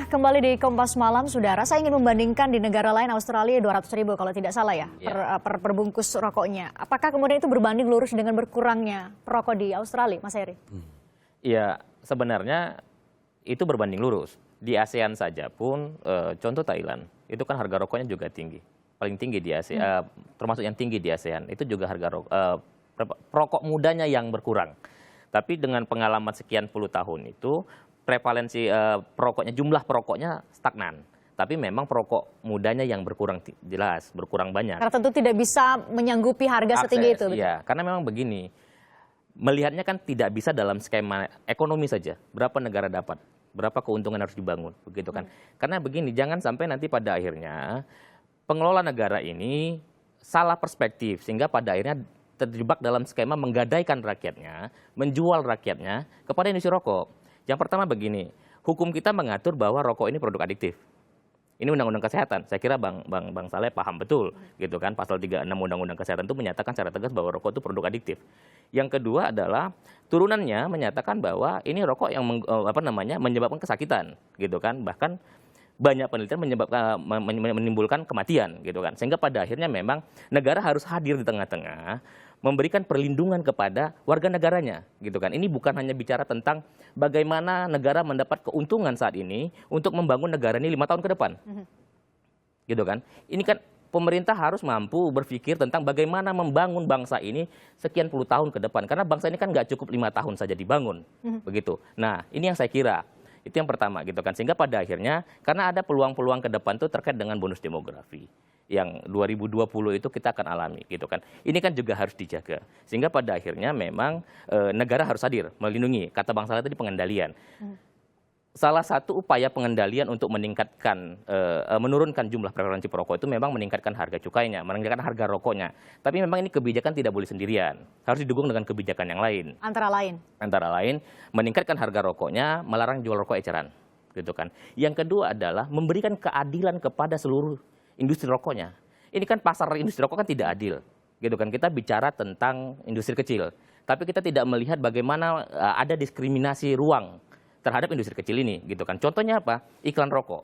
Ya, kembali di Kompas Malam, Saudara. Saya ingin membandingkan di negara lain, Australia 200.000 kalau tidak salah ya, perbungkus rokoknya. Apakah kemudian itu berbanding lurus dengan berkurangnya perokok di Australia, Mas Heri? Iya, sebenarnya itu berbanding lurus. Di ASEAN saja pun, contoh Thailand, itu kan harga rokoknya juga tinggi. Paling tinggi di ASEAN, termasuk yang tinggi di ASEAN. Itu juga harga perokok mudanya yang berkurang. Tapi dengan pengalaman sekian puluh tahun itu, prevalensi perokoknya, jumlah perokoknya stagnan. Tapi memang perokok mudanya yang berkurang jelas, berkurang banyak. Karena tentu tidak bisa menyanggupi harga setinggi itu. Iya, karena memang begini, melihatnya kan tidak bisa dalam skema ekonomi saja. Berapa negara dapat, berapa keuntungan harus dibangun, begitu kan? Karena begini, jangan sampai nanti pada akhirnya pengelola negara ini salah perspektif sehingga pada akhirnya terjebak dalam skema menggadaikan rakyatnya, menjual rakyatnya kepada industri rokok. Yang pertama begini, hukum kita mengatur bahwa rokok ini produk adiktif. Ini Undang-Undang Kesehatan. Saya kira Bang Saleh paham betul, gitu kan? Pasal 36 Undang-Undang Kesehatan itu menyatakan secara tegas bahwa rokok itu produk adiktif. Yang kedua adalah turunannya menyatakan bahwa ini rokok yang menyebabkan kesakitan, gitu kan? Bahkan banyak penelitian menimbulkan kematian, gitu kan? Sehingga pada akhirnya memang negara harus hadir di tengah-tengah, memberikan perlindungan kepada warga negaranya, gitu kan. Ini bukan hanya bicara tentang bagaimana negara mendapat keuntungan saat ini untuk membangun negara ini 5 tahun ke depan, gitu kan. Ini kan pemerintah harus mampu berpikir tentang bagaimana membangun bangsa ini sekian puluh tahun ke depan, karena bangsa ini kan nggak cukup 5 tahun saja dibangun, begitu. Nah, ini yang saya kira. Itu yang pertama, gitu kan. Sehingga pada akhirnya, karena ada peluang-peluang ke depan itu terkait dengan bonus demografi yang 2020 itu kita akan alami, gitu kan. Ini kan juga harus dijaga. Sehingga pada akhirnya memang negara harus hadir melindungi. Kata Bang Saleh tadi pengendalian. Salah satu upaya pengendalian untuk meningkatkan, menurunkan jumlah prevalensi perokok itu memang meningkatkan harga cukainya, meningkatkan harga rokoknya. Tapi memang ini kebijakan tidak boleh sendirian, harus didukung dengan kebijakan yang lain. Antara lain, meningkatkan harga rokoknya, melarang jual rokok eceran, gitu kan. Yang kedua adalah memberikan keadilan kepada seluruh industri rokoknya. Ini kan pasar industri rokok kan tidak adil, gitu kan. Kita bicara tentang industri kecil, tapi kita tidak melihat bagaimana ada diskriminasi ruang terhadap industri kecil ini, gitu kan. Contohnya apa? Iklan rokok.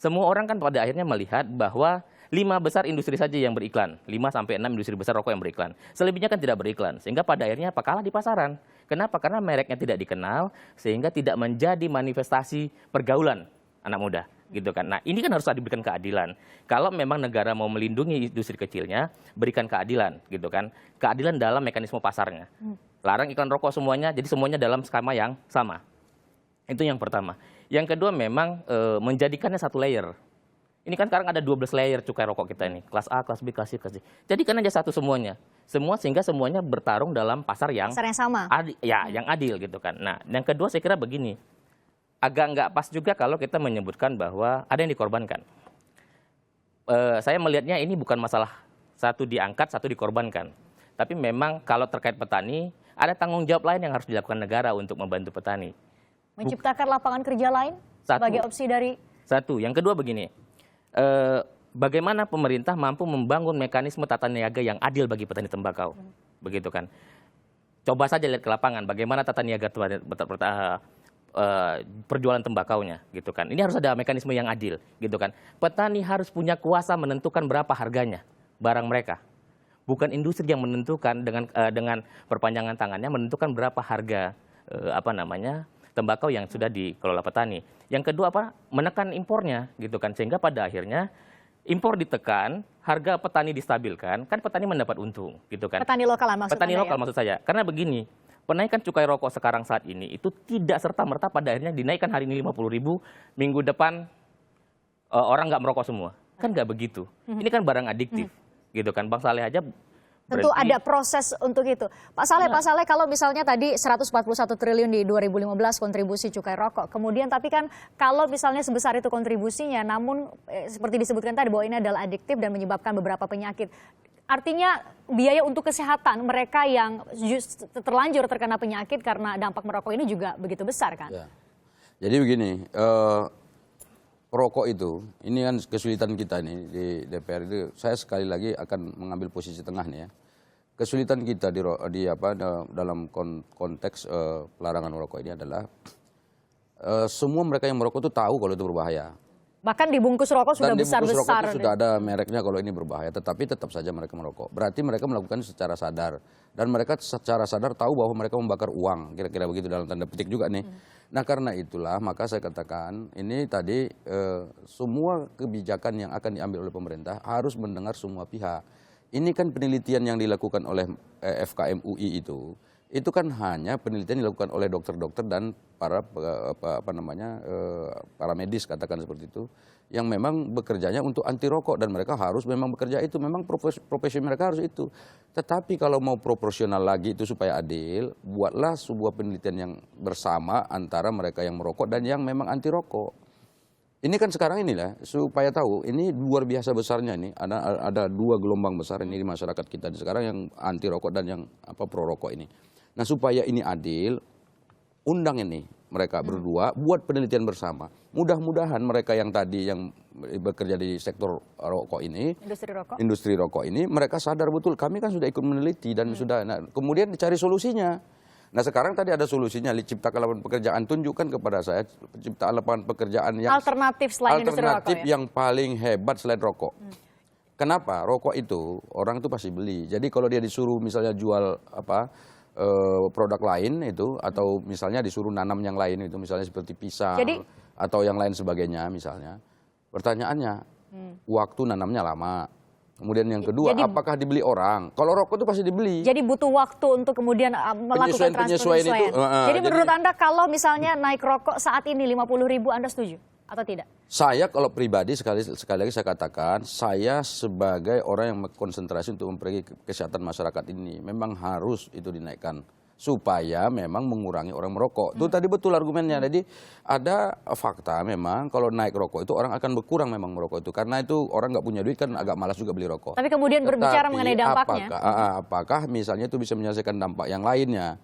Semua orang kan pada akhirnya melihat bahwa 5 besar industri saja yang beriklan, 5 sampai 6 industri besar rokok yang beriklan. Selebihnya kan tidak beriklan, sehingga pada akhirnya apa? Kalah di pasaran. Kenapa? Karena mereknya tidak dikenal, sehingga tidak menjadi manifestasi pergaulan anak muda, gitu kan. Nah, ini kan harus diberikan keadilan. Kalau memang negara mau melindungi industri kecilnya, berikan keadilan, gitu kan. Keadilan dalam mekanisme pasarnya. Larang iklan rokok semuanya, jadi semuanya dalam skema yang sama. Itu yang pertama. Yang kedua memang menjadikannya satu layer. Ini kan sekarang ada 12 layer cukai rokok kita ini. Kelas A, kelas B, kelas C, kelas D. Jadikan aja satu semuanya. Sehingga semuanya bertarung dalam pasar yang sama. Yang adil, gitu kan. Nah, yang kedua saya kira begini. Agak nggak pas juga kalau kita menyebutkan bahwa ada yang dikorbankan. Saya melihatnya ini bukan masalah satu diangkat, satu dikorbankan. Tapi memang kalau terkait petani, ada tanggung jawab lain yang harus dilakukan negara untuk membantu petani. Menciptakan lapangan kerja lain sebagai opsi dari... Satu. Yang kedua begini, bagaimana pemerintah mampu membangun mekanisme tata niaga yang adil bagi petani tembakau, begitu kan. Coba saja lihat ke lapangan, bagaimana tata niaga perjualan tembakaunya, gitu kan. Ini harus ada mekanisme yang adil, gitu kan. Petani harus punya kuasa menentukan berapa harganya barang mereka. Bukan industri yang menentukan dengan perpanjangan tangannya menentukan berapa harga tembakau yang sudah dikelola petani. Yang kedua apa? Menekan impornya, gitu kan. Sehingga pada akhirnya impor ditekan, harga petani distabilkan, kan petani mendapat untung, gitu kan. Petani lokal maksud Petani lokal maksud saya. Karena begini, penaikan cukai rokok sekarang saat ini itu tidak serta-merta pada akhirnya dinaikkan hari ini 50.000, minggu depan orang nggak merokok semua. Kan nggak begitu. Ini kan barang adiktif, gitu kan. Bang Saleh aja tentu ada proses untuk itu. Pak Saleh, kalau misalnya tadi 141 triliun di 2015 kontribusi cukai rokok. Kemudian tapi kan kalau misalnya sebesar itu kontribusinya, namun seperti disebutkan tadi bahwa ini adalah adiktif dan menyebabkan beberapa penyakit. Artinya biaya untuk kesehatan mereka yang terlanjur terkena penyakit karena dampak merokok ini juga begitu besar kan? Ya. Jadi begini, perokok itu, ini kan kesulitan kita nih di DPR itu, saya sekali lagi akan mengambil posisi tengah nih ya. Kesulitan kita dalam konteks pelarangan rokok ini adalah semua mereka yang merokok itu tahu kalau itu berbahaya. Bahkan di bungkus rokok sudah Dan di bungkus rokok besar-besar. itu sudah ada mereknya kalau ini berbahaya, tetapi tetap saja mereka merokok. Berarti mereka melakukan secara sadar. Dan mereka secara sadar tahu bahwa mereka membakar uang, kira-kira begitu dalam tanda petik juga nih. Nah karena itulah maka saya katakan ini tadi semua kebijakan yang akan diambil oleh pemerintah harus mendengar semua pihak. Ini kan penelitian yang dilakukan oleh FKM UI itu kan hanya penelitian dilakukan oleh dokter-dokter dan para para medis katakan seperti itu yang memang bekerjanya untuk anti rokok dan mereka harus memang bekerja itu memang profesi mereka harus itu. Tetapi kalau mau proporsional lagi itu supaya adil, buatlah sebuah penelitian yang bersama antara mereka yang merokok dan yang memang anti rokok. Ini kan sekarang inilah supaya tahu ini luar biasa besarnya nih ada dua gelombang besar ini di masyarakat kita sekarang yang anti rokok dan yang pro rokok ini. Nah supaya ini adil, undang ini mereka berdua buat penelitian bersama. Mudah-mudahan mereka yang tadi yang bekerja di sektor rokok ini, industri rokok ini, mereka sadar betul. Kami kan sudah ikut meneliti dan sudah. Nah, kemudian dicari solusinya. Nah sekarang tadi ada solusinya, ciptakan lapangan pekerjaan. Tunjukkan kepada saya ciptaan lapangan pekerjaan yang alternatif selain industri rokok. Ya? Yang paling hebat selain rokok. Kenapa? Rokok itu orang itu pasti beli. Jadi kalau dia disuruh misalnya jual produk lain itu atau misalnya disuruh nanam yang lain itu misalnya seperti pisang atau yang lain sebagainya misalnya. Pertanyaannya, waktu nanamnya lama. Kemudian yang kedua, apakah dibeli orang? Kalau rokok itu pasti dibeli. Jadi butuh waktu untuk kemudian melakukan penyesuaian itu. Jadi menurut Anda kalau misalnya naik rokok saat ini 50.000 Anda setuju atau tidak? Saya kalau pribadi sekali lagi saya katakan, saya sebagai orang yang konsentrasi untuk memperbaiki kesehatan masyarakat ini memang harus itu dinaikkan supaya memang mengurangi orang merokok. Itu tadi betul argumennya. Jadi ada fakta memang kalau naik rokok itu orang akan berkurang memang merokok itu karena itu orang nggak punya duit kan agak malas juga beli rokok. Tapi kemudian berbicara mengenai dampaknya. Apakah misalnya itu bisa menyelesaikan dampak yang lainnya?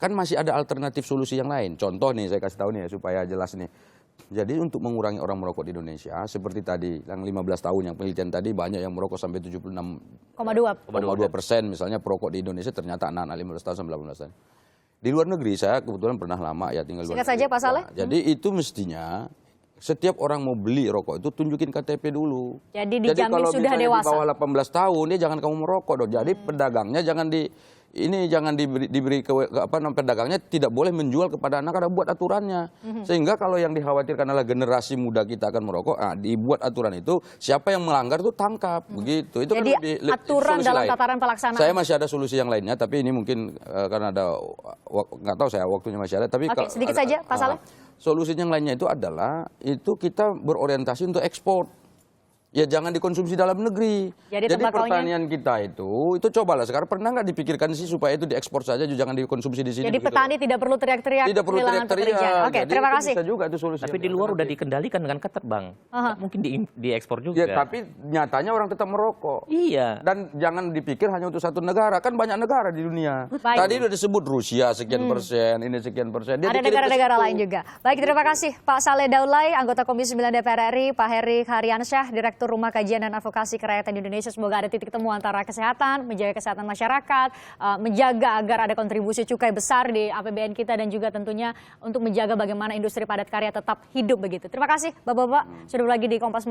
Kan masih ada alternatif solusi yang lain. Contoh nih saya kasih tahu nih supaya jelas nih. Jadi untuk mengurangi orang merokok di Indonesia, seperti tadi yang 15 tahun yang penelitian tadi banyak yang merokok sampai 76,2% misalnya perokok di Indonesia ternyata anak-anak 15 tahun sampai 18 tahun. Di luar negeri saya kebetulan pernah lama ya tinggal di luar negeri. Singkat saja Pak Saleh. Jadi itu mestinya setiap orang mau beli rokok itu tunjukin KTP dulu. Jadi dijamin sudah dewasa. Di bawah 18 tahun dia jangan kamu merokok dong. Jadi pedagangnya jangan diberi pedagangnya tidak boleh menjual kepada anak karena buat aturannya. Sehingga kalau yang dikhawatirkan adalah generasi muda kita akan merokok, dibuat aturan itu siapa yang melanggar itu tangkap begitu. Itu jadi kan aturan dalam tataran pelaksanaan. Saya masih ada solusi yang lainnya tapi ini mungkin karena ada nggak tahu saya waktunya masih ada tapi Oke, sedikit saja Pak Saleh. Solusinya yang lainnya itu adalah itu kita berorientasi untuk ekspor. Ya jangan dikonsumsi dalam negeri. Jadi pertanian kita itu cobalah sekarang pernah nggak dipikirkan sih supaya itu diekspor saja, jangan dikonsumsi di sini. Jadi petani tidak perlu teriak-teriak. Tidak perlu teriak-teriak. Oke, terima kasih. Bisa juga itu solusi. Tapi di luar udah dikendalikan dengan ketat bang. Mungkin diekspor juga. Ya tapi nyatanya orang tetap merokok. Iya. Dan jangan dipikir hanya untuk satu negara, kan banyak negara di dunia. Baik. Tadi udah disebut Rusia sekian persen, ini sekian persen. Ada negara-negara lain juga. Baik, terima kasih Pak Saleh Daulay, anggota Komisi 9 DPR RI, Pak Heri Haryansyah, Direktur Rumah Kajian dan Advokasi Kerakyatan Indonesia. Semoga ada titik temu antara kesehatan, menjaga kesehatan masyarakat, menjaga agar ada kontribusi cukai besar di APBN kita dan juga tentunya untuk menjaga bagaimana industri padat karya tetap hidup begitu. Terima kasih Bapak-bapak sudah lagi di Kompas Malam.